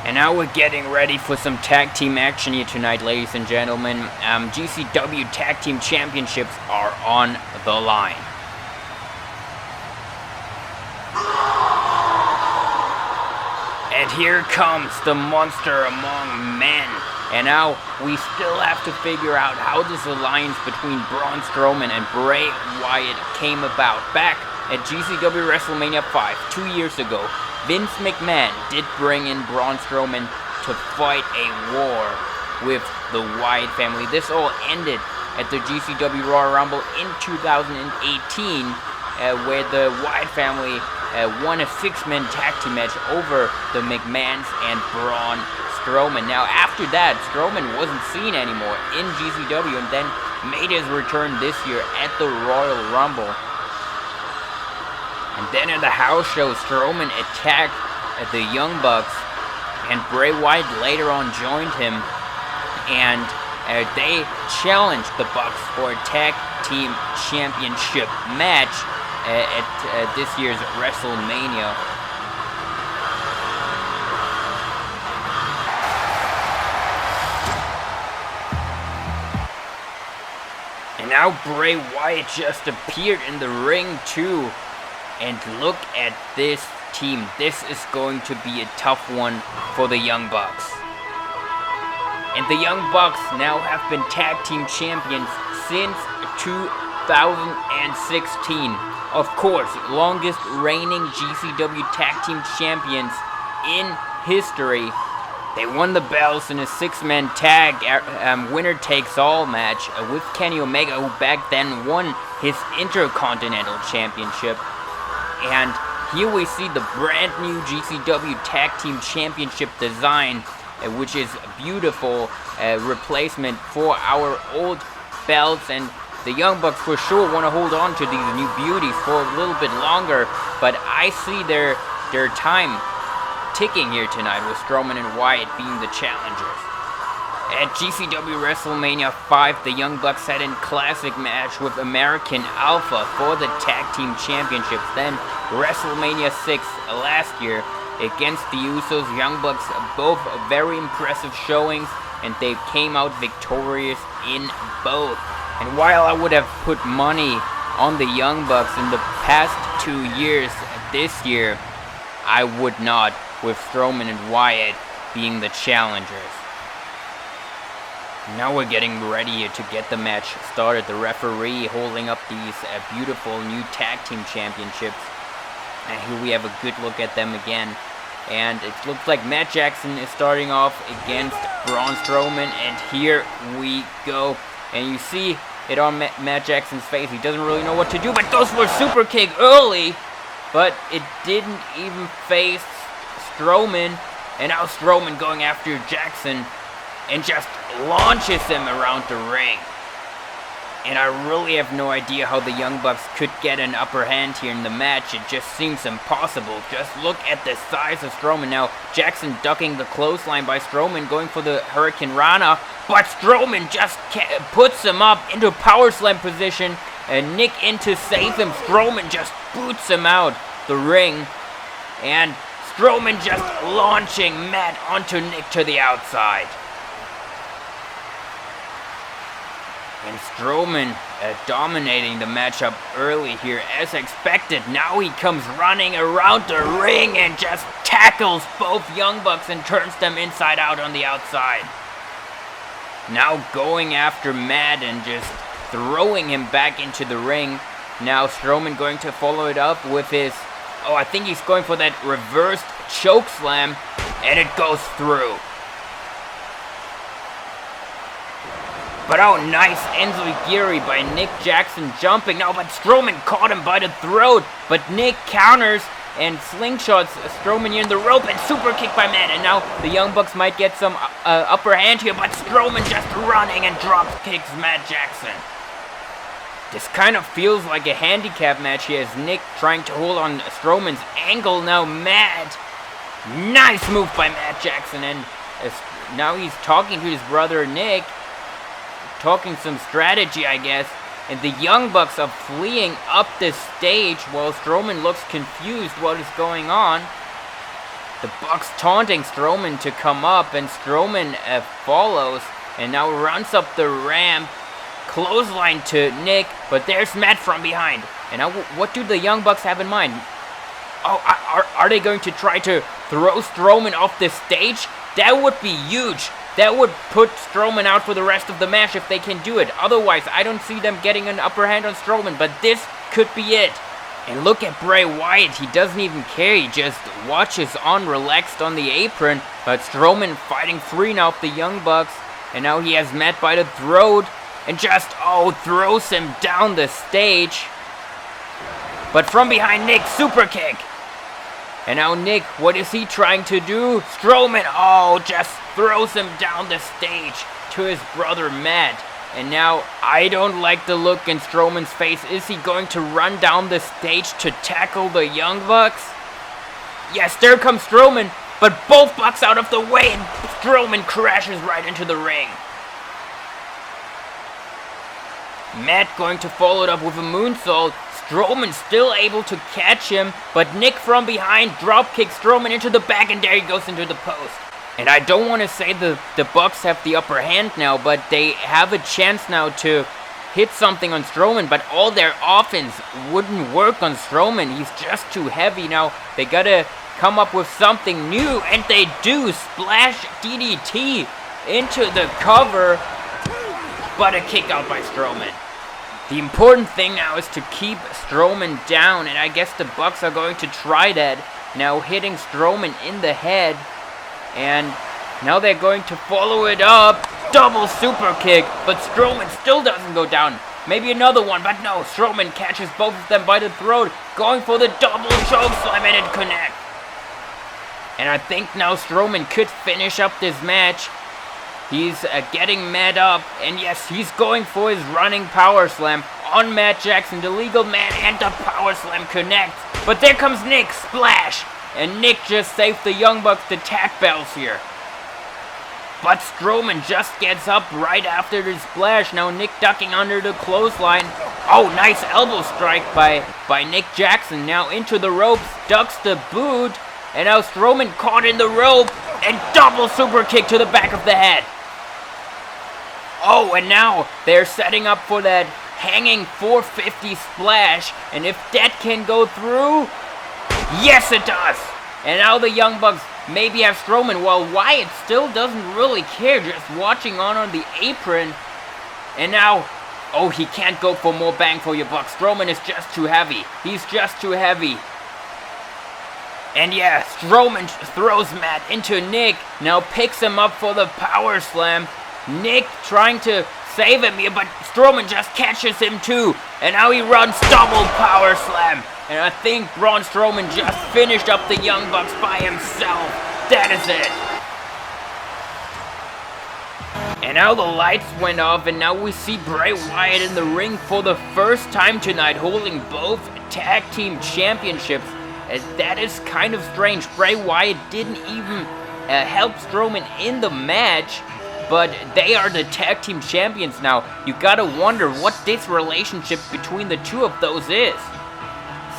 And now we're getting ready for some tag team action here tonight, ladies and gentlemen. GCW Tag Team Championships are on the line. And here comes the monster among men. And now we still have to figure out how this alliance between Braun Strowman and Bray Wyatt came about. Back at GCW Wrestlemania V 2 years ago, Vince McMahon did bring in Braun Strowman to fight a war with the Wyatt family. This all ended at the GCW Royal Rumble in 2018, where the Wyatt family won a 6-man tag team match over the McMahons and Braun Strowman. Now, after that, Strowman wasn't seen anymore in GCW and then made his return this year at the Royal Rumble. And then at the house show, Strowman attacked the Young Bucks, and Bray Wyatt later on joined him, and they challenged the Bucks for a tag team championship match at this year's WrestleMania. And now Bray Wyatt just appeared in the ring too. And look at this team. This is going to be a tough one for the Young Bucks. And the Young Bucks now have been tag team champions since 2016. Of course, longest reigning GCW tag team champions in history. They won the belts in a 6-man tag winner-takes-all match with Kenny Omega, who back then won his Intercontinental Championship. And here we see the brand new GCW Tag Team Championship design, which is a beautiful replacement for our old belts. And the Young Bucks for sure want to hold on to these new beauties for a little bit longer, but I see their time ticking here tonight with Strowman and Wyatt being the challengers. At GCW Wrestlemania V, the Young Bucks had a classic match with American Alpha for the Tag Team Championships. Then WrestleMania VI last year against the Usos. Young Bucks, both very impressive showings, and they came out victorious in both. And while I would have put money on the Young Bucks in the past 2 years, this year I would not, with Strowman and Wyatt being the challengers. Now we're getting ready here to get the match started. The referee holding up these beautiful new tag team championships. And here we have a good look at them again. And it looks like Matt Jackson is starting off against Braun Strowman. And here we go. And you see it on Matt Jackson's face. He doesn't really know what to do, but goes for a super kick early. But it didn't even face Strowman. And now Strowman going after Jackson and just launches him around the ring. And I really have no idea how the Young Bucks could get an upper hand here in the match. It just seems impossible. Just look at the size of Strowman. Now, Jackson ducking the clothesline by Strowman, going for the Hurricane Rana, but Strowman just puts him up into power slam position, and Nick in to save him. Strowman just boots him out the ring, and Strowman just launching Matt onto Nick to the outside. And Strowman dominating the matchup early here as expected. Now he comes running around the ring and just tackles both Young Bucks and turns them inside out on the outside. Now going after Matt and just throwing him back into the ring. Now Strowman going to follow it up with his, I think he's going for that reversed choke slam, and it goes through. But nice enziguri by Nick Jackson jumping now, but Strowman caught him by the throat, but Nick counters and slingshots Strowman here in the rope, and super kick by Matt, and now the Young Bucks might get some upper hand here, but Strowman just running and drop kicks Matt Jackson. This kind of feels like a handicap match here as Nick trying to hold on Strowman's ankle. Now Matt, nice move by Matt Jackson, and now he's talking to his brother Nick, talking some strategy, I guess, and the Young Bucks are fleeing up the stage while Strowman looks confused what is going on. the Bucks taunting Strowman to come up, and Strowman follows and now runs up the ramp, clothesline to Nick, but there's Matt from behind. And now what do the Young Bucks have in mind? Oh, are they going to try to throw Strowman off the stage? That would be huge. That would put Strowman out for the rest of the match if they can do it. Otherwise, I don't see them getting an upper hand on Strowman, but this could be it. And look at Bray Wyatt. He doesn't even care. He just watches on relaxed on the apron. But Strowman fighting free now of the Young Bucks. And now he has Matt by the throat and just, throws him down the stage. But from behind, Nick, super kick. And now Nick, what is he trying to do? Strowman, just throws him down the stage to his brother Matt. And now I don't like the look in Strowman's face. Is he going to run down the stage to tackle the Young Bucks? Yes, there comes Strowman, but both Bucks out of the way, and Strowman crashes right into the ring. Matt going to follow it up with a moonsault. Strowman still able to catch him, but Nick from behind dropkicks Strowman into the back, and there he goes into the post. And I don't want to say the Bucks have the upper hand now, but they have a chance now to hit something on Strowman, but all their offense wouldn't work on Strowman. He's just too heavy. Now they gotta come up with something new, and they do. Splash DDT into the cover, but a kick out by Strowman. The important thing now is to keep Strowman down, and I guess the Bucks are going to try that. Now hitting Strowman in the head, and now they're going to follow it up. Double super kick, but Strowman still doesn't go down. Maybe another one, but no, Strowman catches both of them by the throat, going for the double choke slam, and it connects. And I think now Strowman could finish up this match. He's getting Matt up, and yes, he's going for his running power slam on Matt Jackson, the legal man, and the power slam connects. But there comes Nick, splash, and Nick just saved the Young Bucks the tag belts here. But Strowman just gets up right after the splash. Now Nick ducking under the clothesline. Oh, nice elbow strike by Nick Jackson. Now into the ropes, ducks the boot, and now Strowman caught in the rope, and double super kick to the back of the head. Oh, and now they're setting up for that hanging 450 splash, and if that can go through, yes it does. And now the Young Bucks maybe have Strowman, while Wyatt still doesn't really care, just watching on the apron. And now, he can't go for more bang for your buck. Strowman is just too heavy. He's just too heavy. And yeah, Strowman throws Matt into Nick, now picks him up for the power slam. Nick trying to save him here, but Strowman just catches him too. And now he runs double power slam. And I think Braun Strowman just finished up the Young Bucks by himself. That is it. And now the lights went off, and now we see Bray Wyatt in the ring for the first time tonight, holding both tag team championships. As that is kind of strange. Bray Wyatt didn't even help Strowman in the match, but they are the tag team champions now. You gotta wonder what this relationship between the two of those is.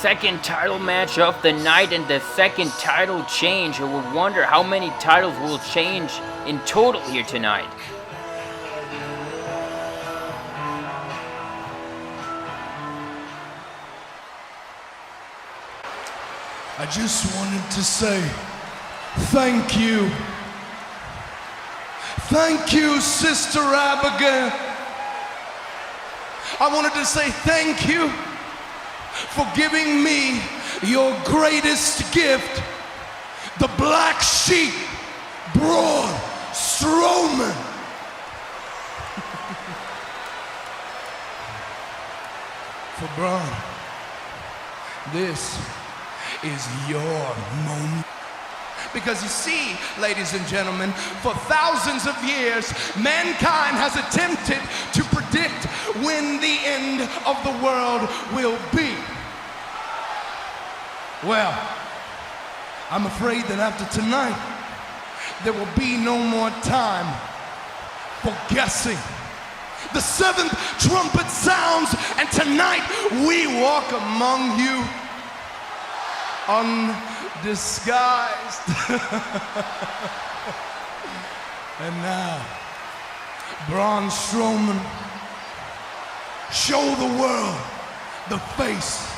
Second title match of the night and the second title change. I would wonder how many titles will change in total here tonight. I just wanted to say thank you. Thank you, Sister Abigail. I wanted to say thank you for giving me your greatest gift, the Black Sheep, Braun Strowman. For Braun, this is your moment. Because you see, ladies and gentlemen, for thousands of years, mankind has attempted to predict when the end of the world will be. Well, I'm afraid that after tonight, there will be no more time for guessing. The seventh trumpet sounds, and tonight we walk among you disguised. And now, Braun Strowman, show the world the face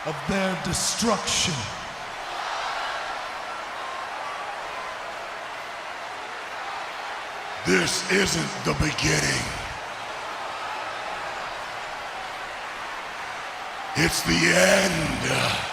of their destruction. This isn't the beginning. It's the end.